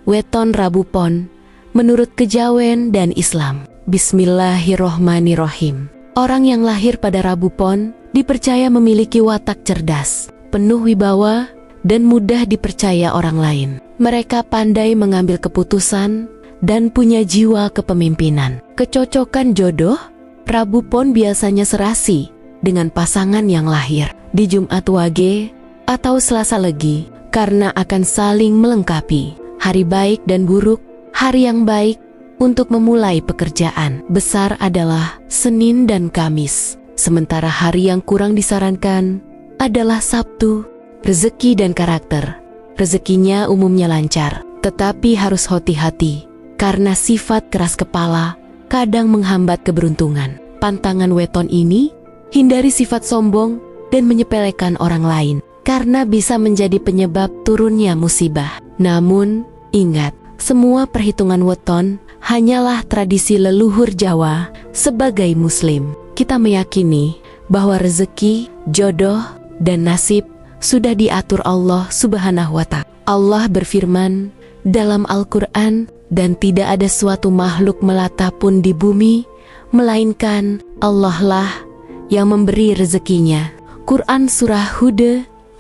Weton Rabu Pon menurut kejawen dan Islam. Bismillahirrohmanirrohim. Orang yang lahir pada Rabu Pon dipercaya memiliki watak cerdas, penuh wibawa, dan mudah dipercaya orang lain. Mereka pandai mengambil keputusan dan punya jiwa kepemimpinan. Kecocokan jodoh, Rabu Pon biasanya serasi dengan pasangan yang lahir di Jumat Wage atau Selasa Legi karena akan saling melengkapi. Hari baik dan buruk, hari yang baik untuk memulai pekerjaan besar adalah Senin dan Kamis. Sementara hari yang kurang disarankan adalah Sabtu. Rezeki dan karakter. Rezekinya umumnya lancar, tetapi harus hati-hati karena sifat keras kepala kadang menghambat keberuntungan. Pantangan weton ini, hindari sifat sombong dan menyepelekan orang lain karena bisa menjadi penyebab turunnya musibah. Namun, ingat, semua perhitungan weton hanyalah tradisi leluhur Jawa. Sebagai Muslim, kita meyakini bahwa rezeki, jodoh, dan nasib sudah diatur Allah Subhanahu wa Ta'ala. Allah berfirman dalam Al-Quran, dan tidak ada suatu makhluk melata pun di bumi, melainkan Allah lah yang memberi rezekinya. Quran Surah Hud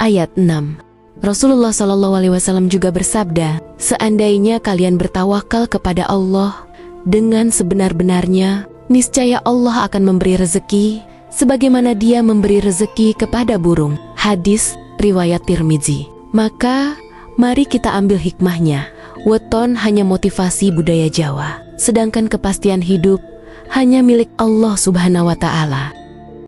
ayat 6. Rasulullah SAW juga bersabda, seandainya kalian bertawakal kepada Allah dengan sebenar-benarnya, niscaya Allah akan memberi rezeki sebagaimana Dia memberi rezeki kepada burung. Hadis riwayat Tirmizi. Maka mari kita ambil hikmahnya. Weton hanya motivasi budaya Jawa, sedangkan kepastian hidup hanya milik Allah Subhanahu wa Ta'ala.